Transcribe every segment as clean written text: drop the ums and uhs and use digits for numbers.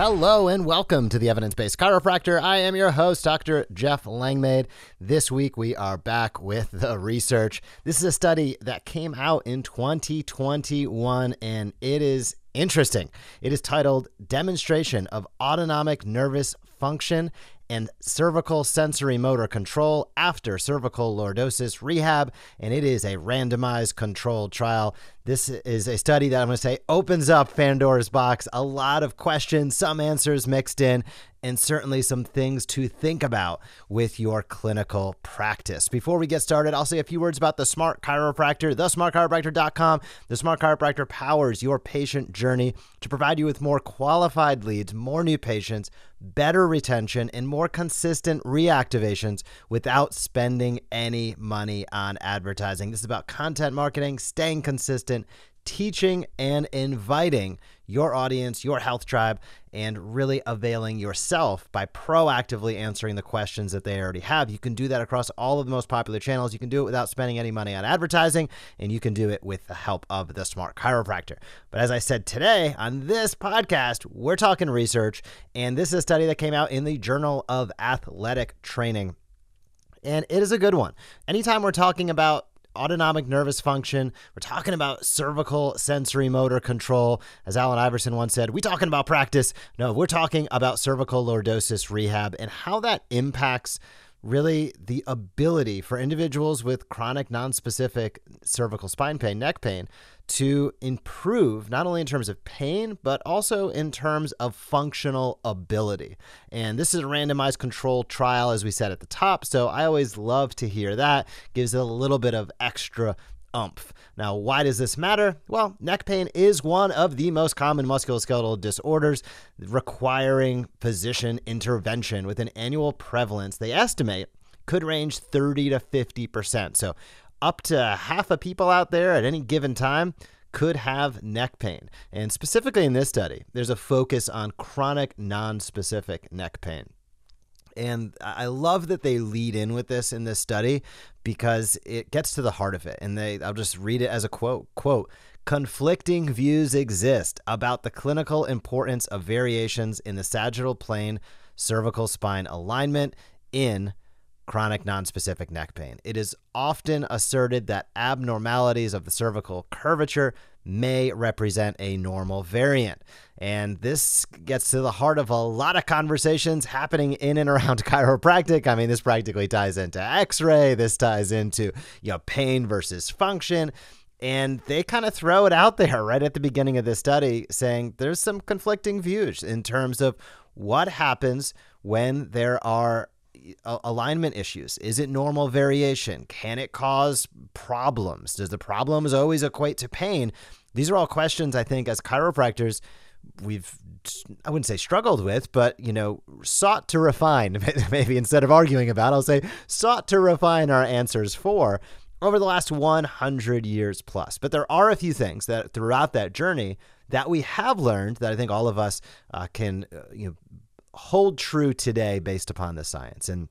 Hello and welcome to the Evidence Based Chiropractor. I am your host, Dr. Jeff Langmaid. This week we are back with the research. This is a study that came out in 2021 and it is interesting. It is titled Demonstration of Autonomic Nervous Function and Cervical Sensorimotor Control After Cervical Lordosis Rehab, and it is a randomized controlled trial. This is a study that I'm going to say opens up Pandora's box. A lot of questions, some answers mixed in, and certainly some things to think about with your clinical practice. Before we get started, I'll say a few words about the Smart Chiropractor, thesmartchiropractor.com. The Smart Chiropractor powers your patient journey to provide you with more qualified leads, more new patients, better retention, and more consistent reactivations without spending any money on advertising. This is about content marketing, staying consistent, teaching and inviting your audience, your health tribe, and really availing yourself by proactively answering the questions that they already have. You can do that across all of the most popular channels. You can do it without spending any money on advertising, and you can do it with the help of the Smart Chiropractor. But as I said today on this podcast, we're talking research, and this is a study that came out in the Journal of Athletic Training, and it is a good one. Anytime we're talking about autonomic nervous function, we're talking about cervical sensorimotor control. As Allen Iverson once said, we talking about practice. No, we're talking about cervical lordosis rehab and how that impacts really the ability for individuals with chronic nonspecific cervical spine pain, neck pain, to improve not only in terms of pain, but also in terms of functional ability. And this is a randomized controlled trial, as we said at the top. So I always love to hear that. Gives it a little bit of extra oomph. Now, why does this matter? Well, neck pain is one of the most common musculoskeletal disorders requiring physician intervention with an annual prevalence they estimate could range 30 to 50%. So up to half of people out there at any given time could have neck pain. And specifically in this study, there's a focus on chronic non-specific neck pain. And I love that they lead in with this in this study because it gets to the heart of it. And I'll just read it as a quote, conflicting views exist about the clinical importance of variations in the sagittal plane cervical spine alignment in chronic nonspecific neck pain. It is often asserted that abnormalities of the cervical curvature may represent a normal variant. And this gets to the heart of a lot of conversations happening in and around chiropractic. I mean, this practically ties into x-ray. This ties into, pain versus function. And they kind of throw it out there right at the beginning of this study saying there's some conflicting views in terms of what happens when there are alignment issues. Is it normal variation? Can it cause problems? Does the problems always equate to pain? These are all questions I think as chiropractors I wouldn't say struggled with, but, sought to refine, maybe instead of arguing about, I'll say sought to refine our answers for over the last 100 years plus. But there are a few things that throughout that journey that we have learned that I think all of us can, hold true today based upon the science. And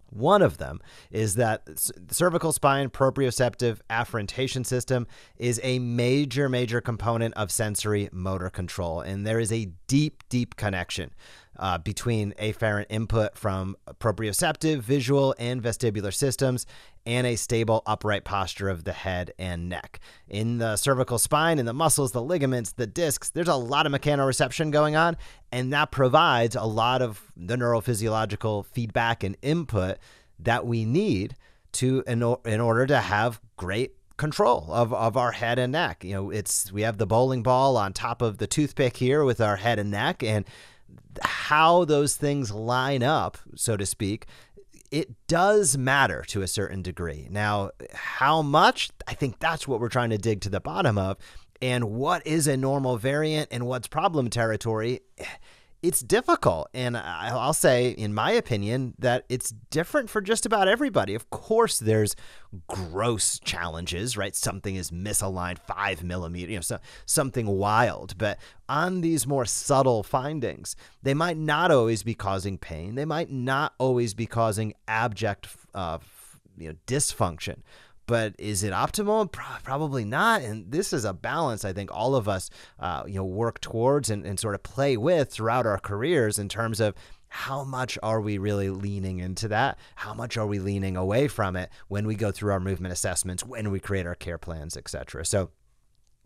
one of them is that the cervical spine proprioceptive afferentation system is a major component of sensory motor control. And there is a deep connection between afferent input from proprioceptive, visual, and vestibular systems and a stable upright posture of the head and neck. In the cervical spine, in the muscles, the ligaments, the discs, there's a lot of mechanoreception going on, and that provides a lot of the neurophysiological feedback and input that we need to in order to have great control of our head and neck. We have the bowling ball on top of the toothpick here with our head and neck, and how those things line up, so to speak, it does matter to a certain degree. Now, how much? I think that's what we're trying to dig to the bottom of. And what is a normal variant and what's problem territory? It's difficult. And I'll say, in my opinion, that it's different for just about everybody. Of course, there's gross challenges, right? Something is misaligned 5 millimeters, something wild. But on these more subtle findings, they might not always be causing pain. They might not always be causing abject dysfunction. but is it optimal? Probably not. And this is a balance I think all of us, work towards and sort of play with throughout our careers in terms of how much are we really leaning into that? How much are we leaning away from it when we go through our movement assessments, when we create our care plans, et cetera? So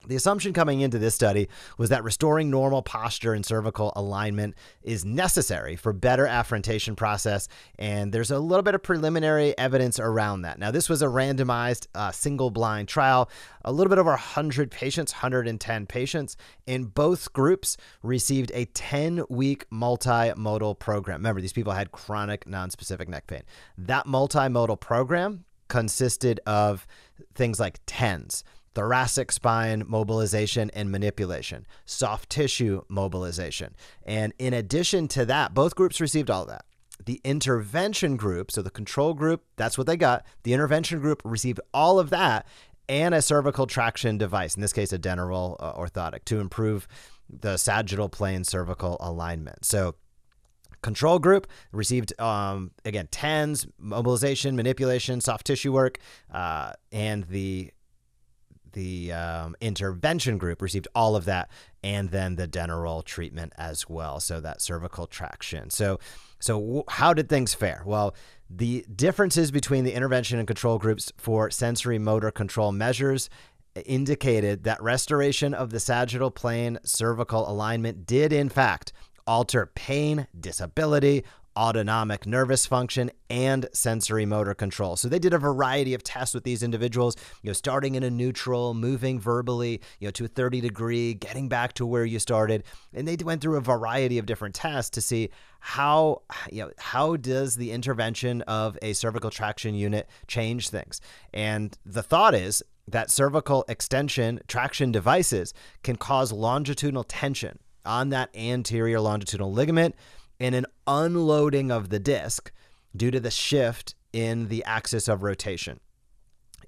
the assumption coming into this study was that restoring normal posture and cervical alignment is necessary for better afferentation process, and there's a little bit of preliminary evidence around that. Now, this was a randomized single-blind trial, a little bit over 100 patients, 110 patients, and both groups received a 10-week multimodal program. Remember, these people had chronic nonspecific neck pain. That multimodal program consisted of things like TENS, thoracic spine mobilization and manipulation, soft tissue mobilization. And in addition to that, both groups received all of that. The intervention group, so the control group, that's what they got. The intervention group received all of that and a cervical traction device, in this case, a Deneral orthotic, to improve the sagittal plane cervical alignment. So control group received, again, TENS, mobilization, manipulation, soft tissue work, and the intervention group received all of that, and then the Deneral treatment as well. So that cervical traction. So how did things fare? Well, the differences between the intervention and control groups for sensorimotor control measures indicated that restoration of the sagittal plane cervical alignment did in fact alter pain, disability, autonomic nervous function, and sensorimotor control. So they did a variety of tests with these individuals, starting in a neutral, moving verbally, to a 30 degree, getting back to where you started. And they went through a variety of different tests to see how does the intervention of a cervical traction unit change things. And the thought is that cervical extension traction devices can cause longitudinal tension on that anterior longitudinal ligament and an unloading of the disc due to the shift in the axis of rotation.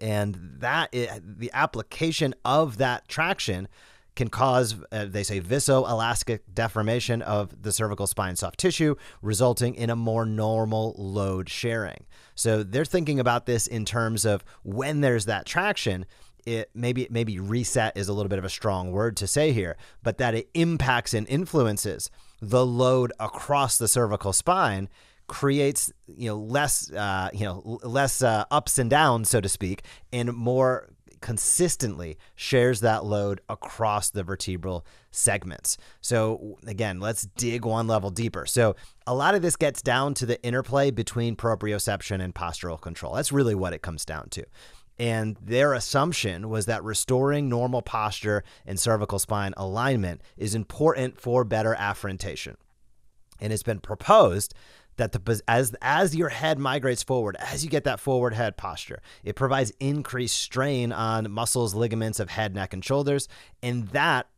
And the application of that traction can cause, they say, viscoelastic deformation of the cervical spine soft tissue, resulting in a more normal load sharing. So they're thinking about this in terms of when there's that traction, maybe reset is a little bit of a strong word to say here, but that it impacts and influences the load across the cervical spine, creates less ups and downs, so to speak, and more consistently shares that load across the vertebral segments. So again, let's dig one level deeper. So a lot of this gets down to the interplay between proprioception and postural control. That's really what it comes down to. And their assumption was that restoring normal posture and cervical spine alignment is important for better afferentation. And it's been proposed that as your head migrates forward, as you get that forward head posture, it provides increased strain on muscles, ligaments of head, neck, and shoulders, and that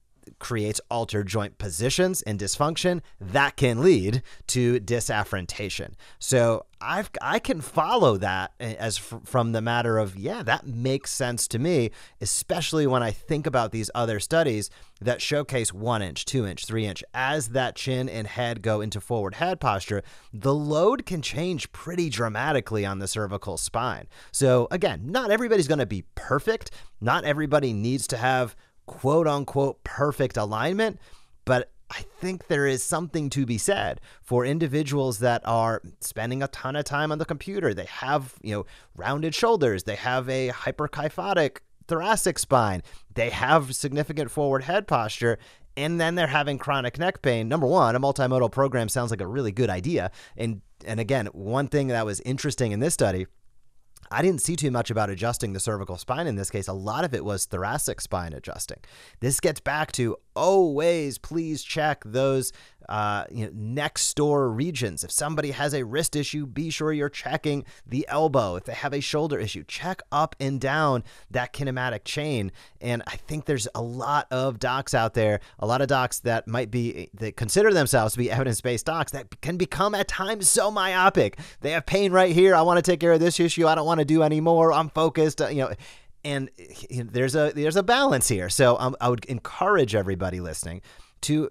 creates altered joint positions and dysfunction that can lead to dysaffrentation. So I can follow that as from the matter of, that makes sense to me, especially when I think about these other studies that showcase 1 inch, 2 inch, 3 inch. As that chin and head go into forward head posture, the load can change pretty dramatically on the cervical spine. So again, not everybody's going to be perfect. Not everybody needs to have quote unquote perfect alignment, but I think there is something to be said for individuals that are spending a ton of time on the computer. They have, rounded shoulders. They have a hyperkyphotic thoracic spine. They have significant forward head posture, and then they're having chronic neck pain. Number one, a multimodal program sounds like a really good idea. And again, one thing that was interesting in this study, I didn't see too much about adjusting the cervical spine in this case. A lot of it was thoracic spine adjusting. This gets back to always please check those next door regions. If somebody has a wrist issue, be sure you're checking the elbow. If they have a shoulder issue, check up and down that kinematic chain. And I think there's a lot of docs out there, a lot of docs that consider themselves to be evidence-based docs that can become at times so myopic. They have pain right here. I want to take care of this issue. I don't want to do any more. I'm focused, and there's a balance here. So I would encourage everybody listening to,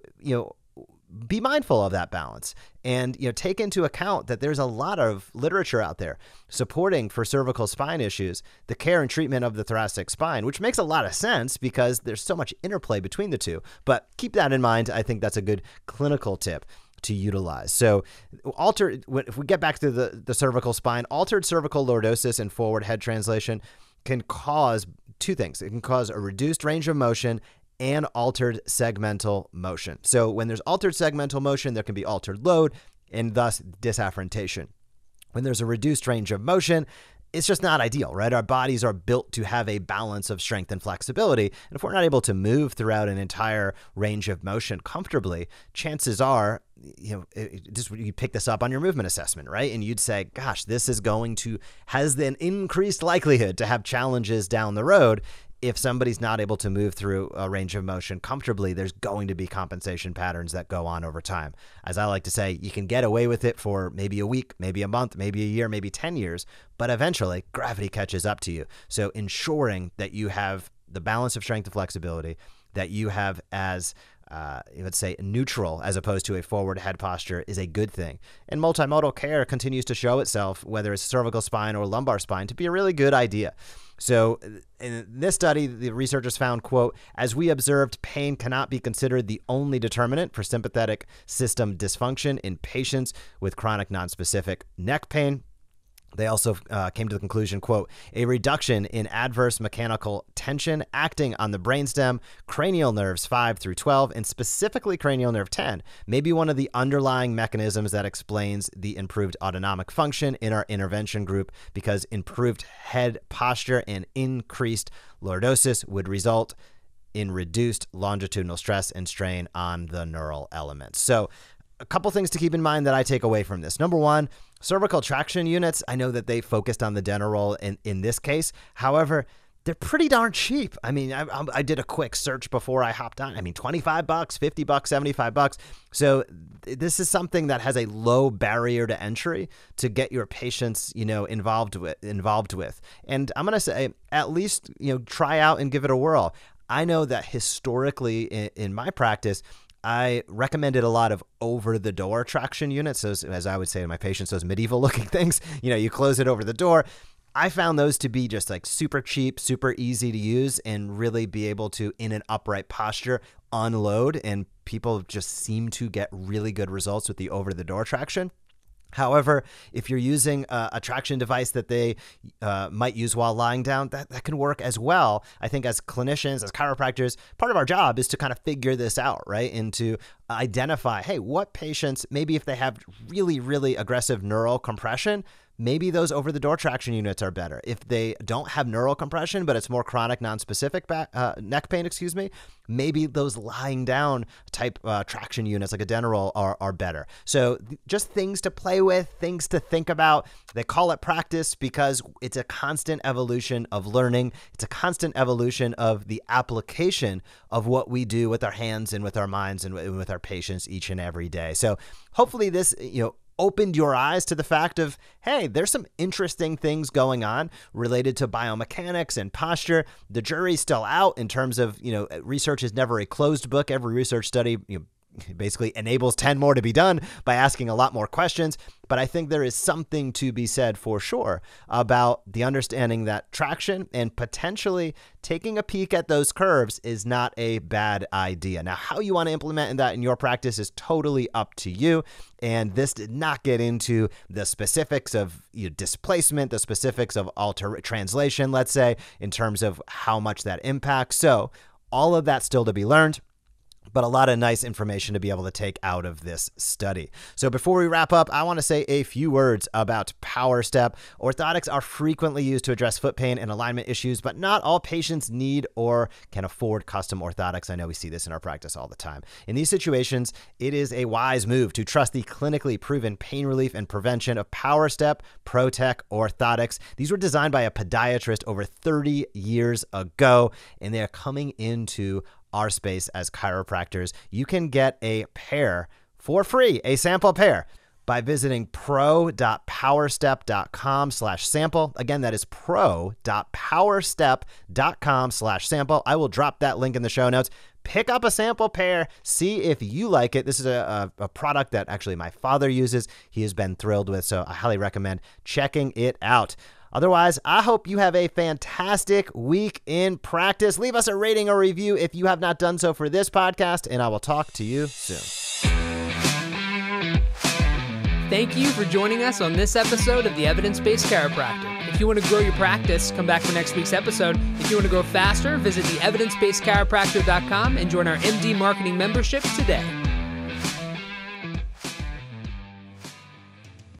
be mindful of that balance and take into account that there's a lot of literature out there supporting for cervical spine issues the care and treatment of the thoracic spine, which makes a lot of sense because there's so much interplay between the two. But keep that in mind. I think that's a good clinical tip to utilize. So if we get back to the cervical spine, altered cervical lordosis and forward head translation can cause two things. It can cause a reduced range of motion and altered segmental motion. So when there's altered segmental motion, there can be altered load and thus dysaffrentation. When there's a reduced range of motion, it's just not ideal, right? Our bodies are built to have a balance of strength and flexibility. And if we're not able to move throughout an entire range of motion comfortably, chances are, you pick this up on your movement assessment, right? And you'd say, gosh, this is has an increased likelihood to have challenges down the road. If somebody's not able to move through a range of motion comfortably, there's going to be compensation patterns that go on over time. As I like to say, you can get away with it for maybe a week, maybe a month, maybe a year, maybe 10 years, but eventually gravity catches up to you. So ensuring that you have the balance of strength and flexibility, that you have as let's say neutral as opposed to a forward head posture is a good thing. And multimodal care continues to show itself, whether it's cervical spine or lumbar spine, to be a really good idea. So in this study, the researchers found, quote, as we observed, pain cannot be considered the only determinant for sympathetic system dysfunction in patients with chronic nonspecific neck pain. They also came to the conclusion, quote, a reduction in adverse mechanical tension acting on the brainstem, cranial nerves 5 through 12, and specifically cranial nerve 10 may be one of the underlying mechanisms that explains the improved autonomic function in our intervention group, because improved head posture and increased lordosis would result in reduced longitudinal stress and strain on the neural elements. So a couple things to keep in mind that I take away from this. Number one, cervical traction units, I know that they focused on the dental roll in this case. However, they're pretty darn cheap. I mean, I did a quick search before I hopped on. I mean, $25, $50, $75. So this is something that has a low barrier to entry to get your patients, involved with. And I'm going to say, at least, try out and give it a whirl. I know that historically in my practice, I recommended a lot of over-the-door traction units. So as I would say to my patients, those medieval-looking things, you close it over the door. I found those to be just like super cheap, super easy to use, and really be able to, in an upright posture, unload. And people just seem to get really good results with the over-the-door traction. However, if you're using a traction device that they might use while lying down, that can work as well. I think as clinicians, as chiropractors, part of our job is to kind of figure this out, right? And to identify, hey, what patients, maybe if they have really, really aggressive neural compression, maybe those over-the-door traction units are better. If they don't have neural compression, but it's more chronic, non-specific neck pain, maybe those lying down type traction units like a dental roll are better. So just things to play with, things to think about. They call it practice because it's a constant evolution of learning. It's a constant evolution of the application of what we do with our hands and with our minds and with our patients each and every day. So hopefully this, opened your eyes to the fact of, hey, there's some interesting things going on related to biomechanics and posture. The jury's still out in terms of, research is never a closed book. Every research study, basically enables 10 more to be done by asking a lot more questions. But I think there is something to be said for sure about the understanding that traction and potentially taking a peek at those curves is not a bad idea. Now, how you want to implement that in your practice is totally up to you. And this did not get into the specifics of displacement, the specifics of translation, let's say, in terms of how much that impacts. So all of that still to be learned, but a lot of nice information to be able to take out of this study. So before we wrap up, I want to say a few words about Power Step. Orthotics are frequently used to address foot pain and alignment issues, but not all patients need or can afford custom orthotics. I know we see this in our practice all the time. In these situations, it is a wise move to trust the clinically proven pain relief and prevention of Power Step ProTech orthotics. These were designed by a podiatrist over 30 years ago, and they are coming into our space as chiropractors. You can get a pair for free, a sample pair, by visiting pro.powerstep.com/sample. Again, that is pro.powerstep.com/sample. I will drop that link in the show notes. pick up a sample pair, see if you like it. This is a product that actually my father uses. He has been thrilled with, so I highly recommend checking it out. Otherwise, I hope you have a fantastic week in practice. Leave us a rating or review if you have not done so for this podcast, and I will talk to you soon. Thank you for joining us on this episode of the Evidence Based Chiropractor. If you want to grow your practice, come back for next week's episode. If you want to grow faster, visit the evidencebasedchiropractor.com and join our MD Marketing membership today.